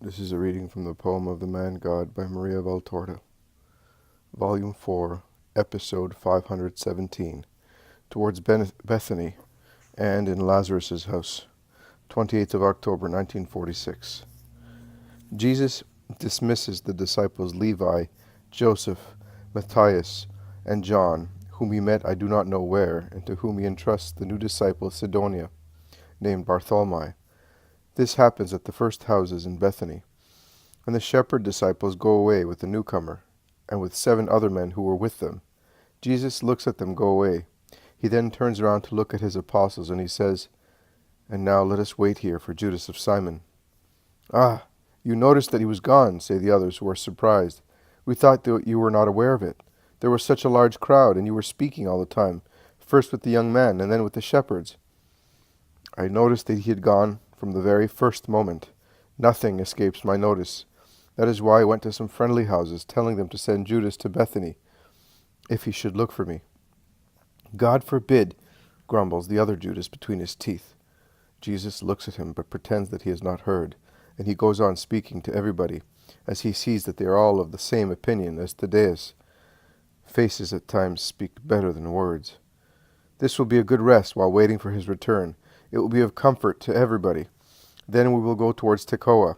This is a reading from the poem of the Man God by Maria Valtorta, Volume 4, Episode 517, Towards Bethany and in Lazarus' house, 28th of October 1946. Jesus dismisses the disciples Levi, Joseph, Matthias, and John, whom he met I do not know where, and to whom he entrusts the new disciple Sidonia, named Bartholomew. This happens at the first houses in Bethany. And the shepherd disciples go away with the newcomer, and with 7 other men who were with them. Jesus looks at them go away. He then turns around to look at his apostles, and he says, "And now let us wait here for Judas of Simon." "Ah, you noticed that he was gone," say the others, who are surprised. "We thought that you were not aware of it. There was such a large crowd, and you were speaking all the time, first with the young men, and then with the shepherds." "I noticed that he had gone from the very first moment. Nothing escapes my notice. That is why I went to some friendly houses, telling them to send Judas to Bethany, if he should look for me." "God forbid," grumbles the other Judas between his teeth. Jesus looks at him, but pretends that he has not heard, and he goes on speaking to everybody, as he sees that they are all of the same opinion as Thaddeus. Faces at times speak better than words. "This will be a good rest while waiting for his return. It will be of comfort to everybody. Then we will go towards Tekoa.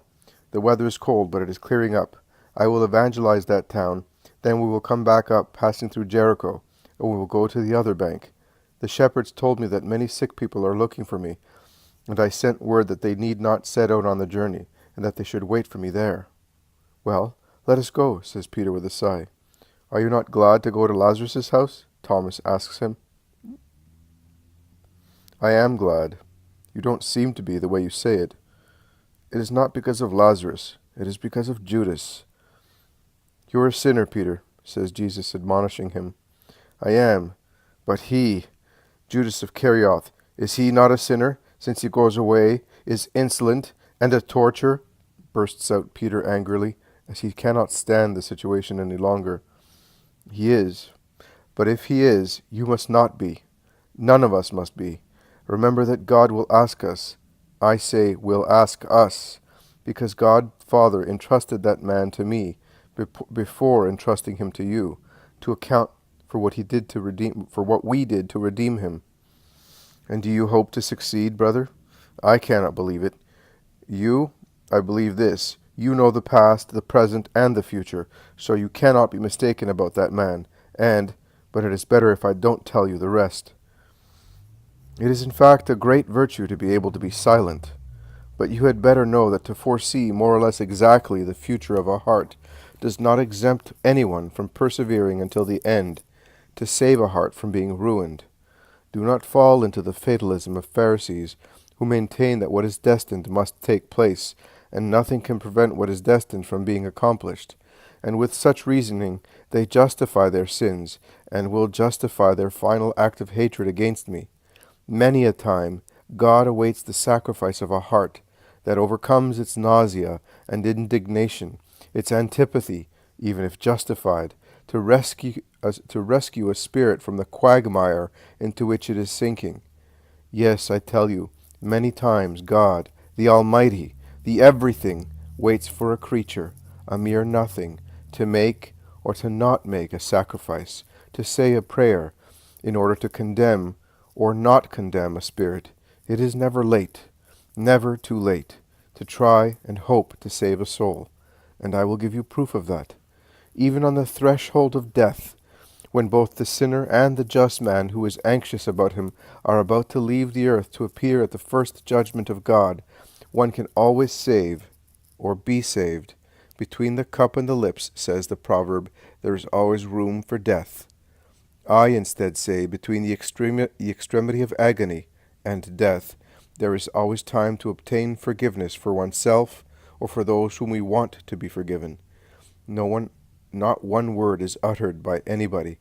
The weather is cold, but it is clearing up. I will evangelize that town. Then we will come back up, passing through Jericho, and we will go to the other bank. The shepherds told me that many sick people are looking for me, and I sent word that they need not set out on the journey, and that they should wait for me there." "Well, let us go," says Peter with a sigh. "Are you not glad to go to Lazarus' house?" Thomas asks him. "I am glad. You don't seem to be the way you say it. It is not because of Lazarus. It is because of Judas." "You are a sinner, Peter," says Jesus, admonishing him. "I am. But he, Judas of Kerioth, is he not a sinner, since he goes away, is insolent, and a torturer?" bursts out Peter angrily, as he cannot stand the situation any longer. "He is. But if he is, you must not be. None of us must be. Remember that God will ask us. I say, will ask us, because God Father entrusted that man to me before entrusting him to you, to account for what we did to redeem him. And do you hope to succeed, brother? I cannot believe it. I believe this. You know the past, the present, and the future, so you cannot be mistaken about that man, but it is better if I don't tell you the rest. It is in fact a great virtue to be able to be silent, but you had better know that to foresee more or less exactly the future of a heart does not exempt anyone from persevering until the end, to save a heart from being ruined. Do not fall into the fatalism of Pharisees, who maintain that what is destined must take place, and nothing can prevent what is destined from being accomplished. And with such reasoning they justify their sins, and will justify their final act of hatred against me. Many a time God awaits the sacrifice of a heart that overcomes its nausea and indignation, its antipathy, even if justified, to rescue a spirit from the quagmire into which it is sinking. Yes, I tell you, many times God, the Almighty, the Everything, waits for a creature, a mere nothing, to make or to not make a sacrifice, to say a prayer, in order to condemn or not condemn a spirit. It is never late, never too late, to try and hope to save a soul, and I will give you proof of that. Even on the threshold of death, when both the sinner and the just man who is anxious about him are about to leave the earth to appear at the first judgment of God, one can always save, or be saved. Between the cup and the lips, says the proverb, there is always room for death. I instead say, between the extremity of agony and death, there is always time to obtain forgiveness for oneself or for those whom we want to be forgiven. Not one word is uttered by anybody.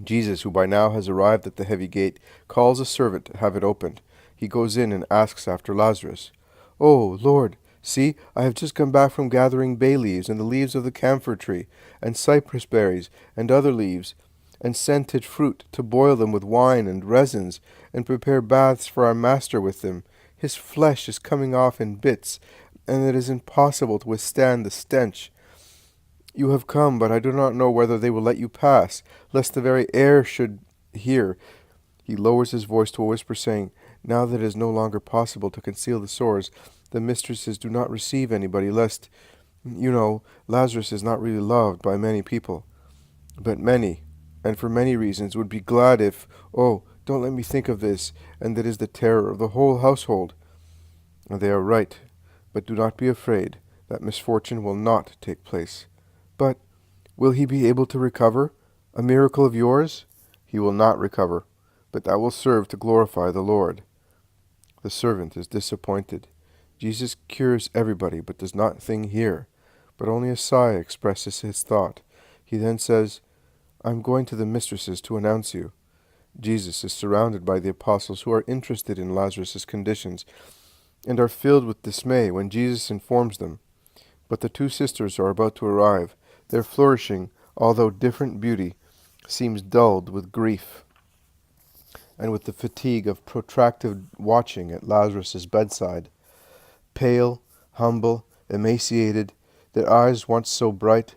Jesus, who by now has arrived at the heavy gate, calls a servant to have it opened. He goes in and asks after Lazarus. "Oh, Lord, see, I have just come back from gathering bay leaves and the leaves of the camphor tree, and cypress berries, and other leaves, and scented fruit, to boil them with wine and resins, and prepare baths for our master with them. His flesh is coming off in bits, and it is impossible to withstand the stench. You have come, but I do not know whether they will let you pass, lest the very air should hear." He lowers his voice to a whisper, saying, "Now that it is no longer possible to conceal the sores, the mistresses do not receive anybody, lest, Lazarus is not really loved by many people. But many, and for many reasons, would be glad if, oh, don't let me think of this, and that is the terror of the whole household." And they are right, but do not be afraid, that misfortune will not take place. "But will he be able to recover? A miracle of yours?" "He will not recover, but that will serve to glorify the Lord." The servant is disappointed. Jesus cures everybody, but does not sing here, but only a sigh expresses his thought. He then says, "I'm going to the mistresses to announce you." Jesus is surrounded by the apostles who are interested in Lazarus' conditions and are filled with dismay when Jesus informs them. But the two sisters are about to arrive. Their flourishing, although different beauty, seems dulled with grief and with the fatigue of protracted watching at Lazarus' bedside. Pale, humble, emaciated, their eyes once so bright,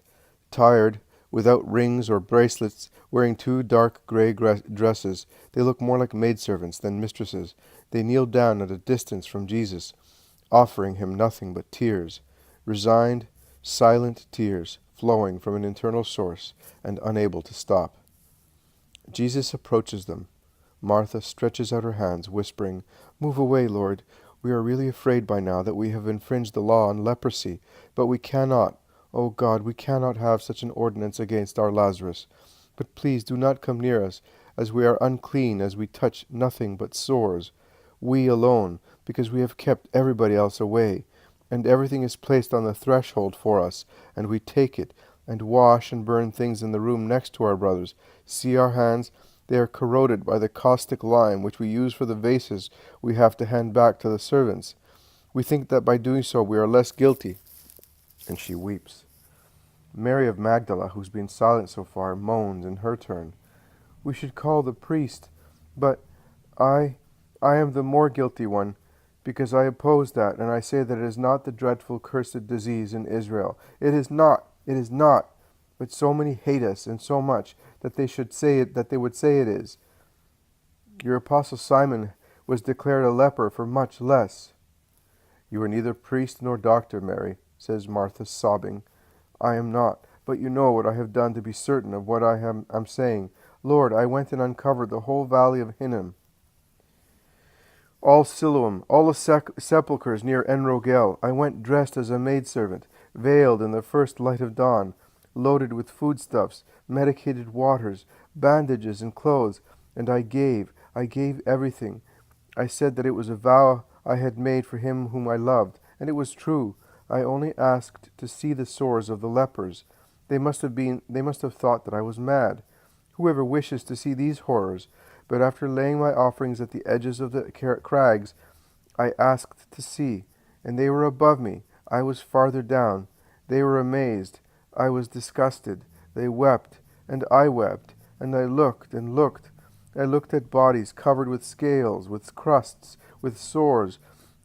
tired, without rings or bracelets, wearing two dark grey dresses, they look more like maidservants than mistresses. They kneel down at a distance from Jesus, offering him nothing but tears, resigned, silent tears, flowing from an internal source and unable to stop. Jesus approaches them. Martha stretches out her hands, whispering, "Move away, Lord. We are really afraid by now that we have infringed the law on leprosy, but we cannot, oh God, we cannot have such an ordinance against our Lazarus. But please do not come near us, as we are unclean, as we touch nothing but sores. We alone, because we have kept everybody else away, and everything is placed on the threshold for us, and we take it, and wash and burn things in the room next to our brothers. See our hands? They are corroded by the caustic lime which we use for the vases we have to hand back to the servants. We think that by doing so we are less guilty." And she weeps. Mary of Magdala, who's been silent so far, moans in her turn. "We should call the priest, but I am the more guilty one, because I oppose that, and I say that it is not the dreadful cursed disease in Israel. It is not. But so many hate us, and so much, that they would say it is. Your apostle Simon was declared a leper for much less." "You are neither priest nor doctor, Mary," says Martha, sobbing. "I am not, but you know what I have done to be certain of what I am saying. Lord, I went and uncovered the whole valley of Hinnom, all Siloam, all the sepulchres near En-Rogel. I went dressed as a maidservant, veiled in the first light of dawn, loaded with foodstuffs, medicated waters, bandages, and clothes, and I gave everything. I said that it was a vow I had made for him whom I loved, and it was true. I only asked to see the sores of the lepers. They must have thought that I was mad. Whoever wishes to see these horrors? But after laying my offerings at the edges of the crags, I asked to see, and they were above me. I was farther down. They were amazed. I was disgusted. They wept, and I wept, and I looked and looked. I looked at bodies covered with scales, with crusts, with sores.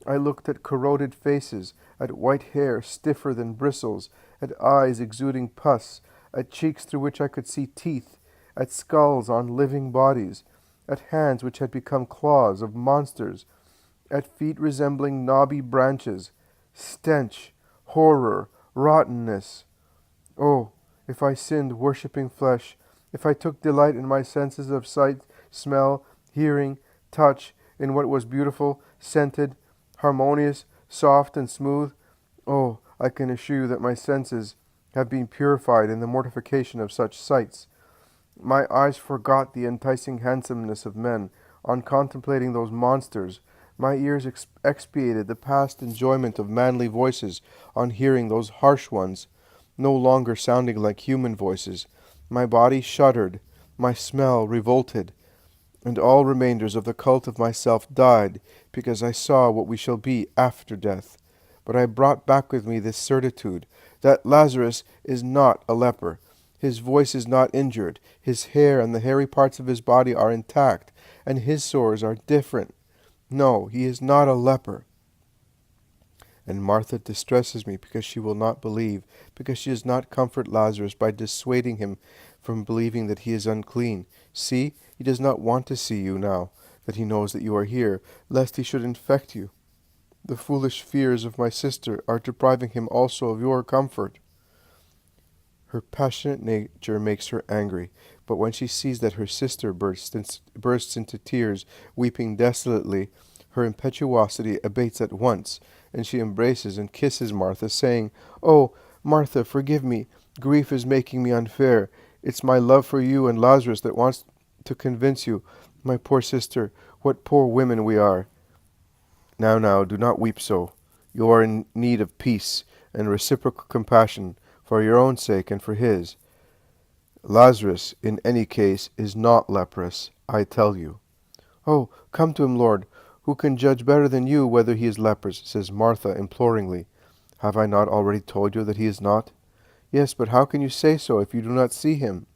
I looked at corroded faces, at white hair stiffer than bristles, at eyes exuding pus, at cheeks through which I could see teeth, at skulls on living bodies, at hands which had become claws of monsters, at feet resembling knobby branches. Stench, horror, rottenness. Oh, if I sinned worshipping flesh, if I took delight in my senses of sight, smell, hearing, touch, in what was beautiful, scented, harmonious, soft, and smooth, oh, I can assure you that my senses have been purified in the mortification of such sights. My eyes forgot the enticing handsomeness of men on contemplating those monsters. My ears expiated the past enjoyment of manly voices on hearing those harsh ones, no longer sounding like human voices. My body shuddered, my smell revolted, and all remainders of the cult of myself died, because I saw what we shall be after death. But I brought back with me this certitude, that Lazarus is not a leper. His voice is not injured, his hair and the hairy parts of his body are intact, and his sores are different. No, he is not a leper. And Martha distresses me because she will not believe, because she does not comfort Lazarus by dissuading him from believing that he is unclean. See, he does not want to see you now that he knows that you are here, lest he should infect you. The foolish fears of my sister are depriving him also of your comfort. Her passionate nature makes her angry, but when she sees that her sister bursts into tears, weeping desolately, her impetuosity abates at once, and she embraces and kisses Martha, saying, "Oh, Martha, forgive me. Grief is making me unfair. It's my love for you and Lazarus that wants to convince you. My poor sister, what poor women we are. Now, do not weep so. You are in need of peace and reciprocal compassion, for your own sake and for his. Lazarus, in any case, is not leprous, I tell you." "Oh, come to him, Lord. Who can judge better than you whether he is leprous?" says Martha imploringly. "Have I not already told you that he is not?" "Yes, but how can you say so if you do not see him?"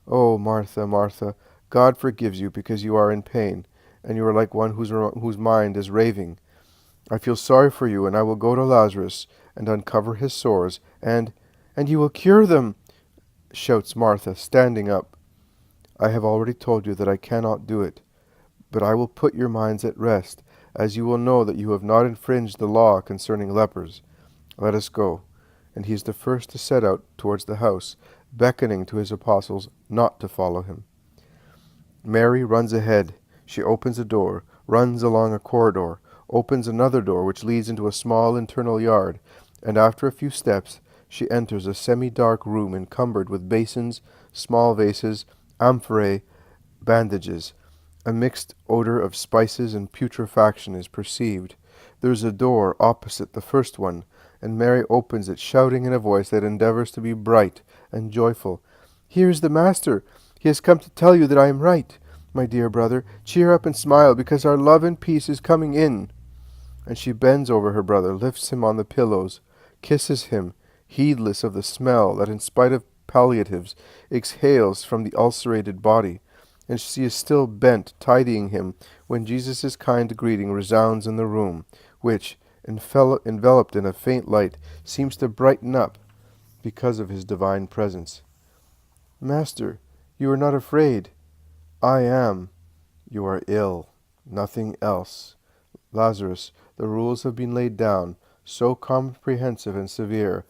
"Oh, Martha, Martha, God forgives you because you are in pain, and you are like one whose mind is raving. I feel sorry for you, and I will go to Lazarus and uncover his sores, and you will cure them," shouts Martha, standing up. "I have already told you that I cannot do it, but I will put your minds at rest, as you will know that you have not infringed the law concerning lepers. Let us go." And he is the first to set out towards the house, beckoning to his apostles not to follow him. Mary runs ahead. She opens a door, runs along a corridor, opens another door which leads into a small internal yard, and after a few steps she enters a semi-dark room encumbered with basins, small vases, amphorae, bandages. A mixed odor of spices and putrefaction is perceived. There is a door opposite the first one, and Mary opens it, shouting in a voice that endeavors to be bright and joyful, "Here is the Master! He has come to tell you that I am right. My dear brother, cheer up and smile, because our love and peace is coming in." And she bends over her brother, lifts him on the pillows, kisses him, heedless of the smell that, in spite of palliatives, exhales from the ulcerated body. And she is still bent, tidying him, when Jesus' kind greeting resounds in the room, which, enveloped in a faint light, seems to brighten up because of his divine presence. "Master, you are not afraid." "I am." "You are ill. Nothing else. Lazarus, the rules have been laid down, so comprehensive and severe,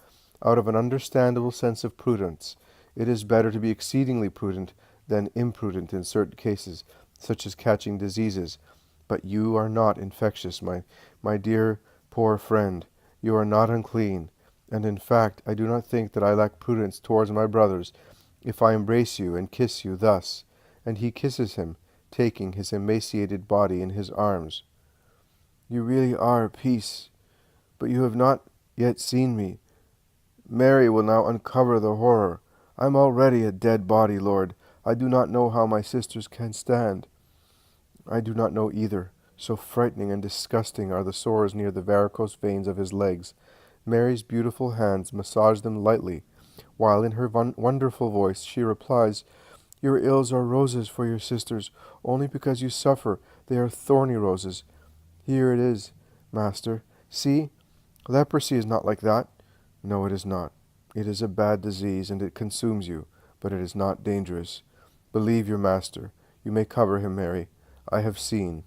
out of an understandable sense of prudence. It is better to be exceedingly prudent than imprudent in certain cases, such as catching diseases. But you are not infectious, my dear poor friend. You are not unclean, and in fact I do not think that I lack prudence towards my brothers, if I embrace you and kiss you thus." And he kisses him, taking his emaciated body in his arms. "You really are peace, but you have not yet seen me. Mary will now uncover the horror. I am already a dead body, Lord. I do not know how my sisters can stand." "I do not know either. So frightening and disgusting are the sores near the varicose veins of his legs." Mary's beautiful hands massage them lightly, while in her wonderful voice she replies, "Your ills are roses for your sisters. Only because you suffer, they are thorny roses. Here it is, Master. See, leprosy is not like that." "No, it is not. It is a bad disease, and it consumes you, but it is not dangerous. Believe your Master. You may cover him, Mary. I have seen."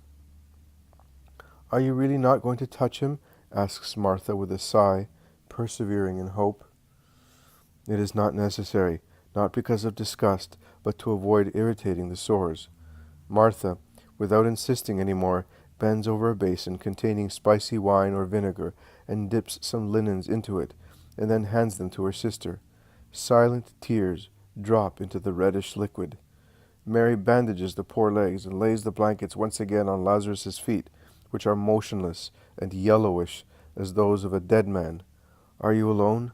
"Are you really not going to touch him?" asks Martha with a sigh, persevering in hope. "It is not necessary, not because of disgust, but to avoid irritating the sores." Martha, without insisting any more, bends over a basin containing spicy wine or vinegar, and dips some linens into it, and then hands them to her sister. Silent tears drop into the reddish liquid. Mary bandages the poor legs and lays the blankets once again on Lazarus's feet, which are motionless and yellowish as those of a dead man. "Are you alone?"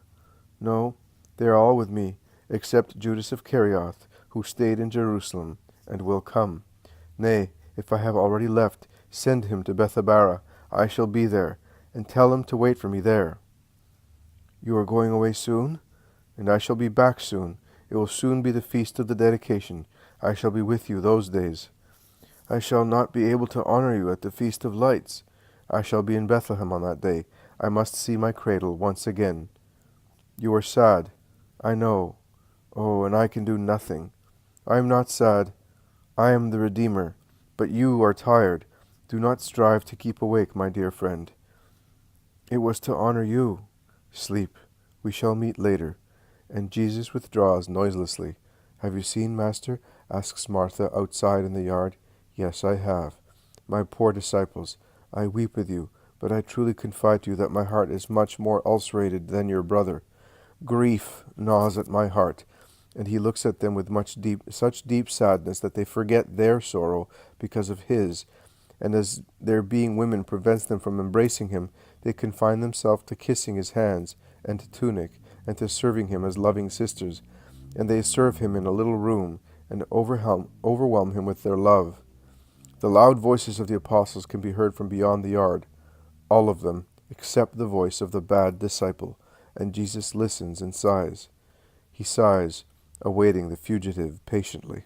"No, they are all with me, except Judas of Kerioth, who stayed in Jerusalem, and will come. Nay, if I have already left, send him to Bethabara. I shall be there, and tell him to wait for me there." "You are going away soon?" "And I shall be back soon. It will soon be the feast of the dedication. I shall be with you those days." "I shall not be able to honor you at the Feast of Lights." "I shall be in Bethlehem on that day. I must see my cradle once again. You are sad, I know. Oh, and I can do nothing. I am not sad. I am the Redeemer. But you are tired. Do not strive to keep awake, my dear friend. It was to honor you. Sleep. We shall meet later. And Jesus withdraws noiselessly. Have you seen, Master? Asks Martha outside in the yard. Yes, I have. My poor disciples, I weep with you, but I truly confide to you that my heart is much more ulcerated than your brother. Grief gnaws at my heart. And he looks at them with such deep sadness that they forget their sorrow because of his. And as their being women prevents them from embracing him, they confine themselves to kissing his hands and to tunic, and to serving him as loving sisters. And they serve him in a little room, and overwhelm him with their love. The loud voices of the apostles can be heard from beyond the yard, all of them, except the voice of the bad disciple, and Jesus listens and sighs. He sighs, awaiting the fugitive patiently.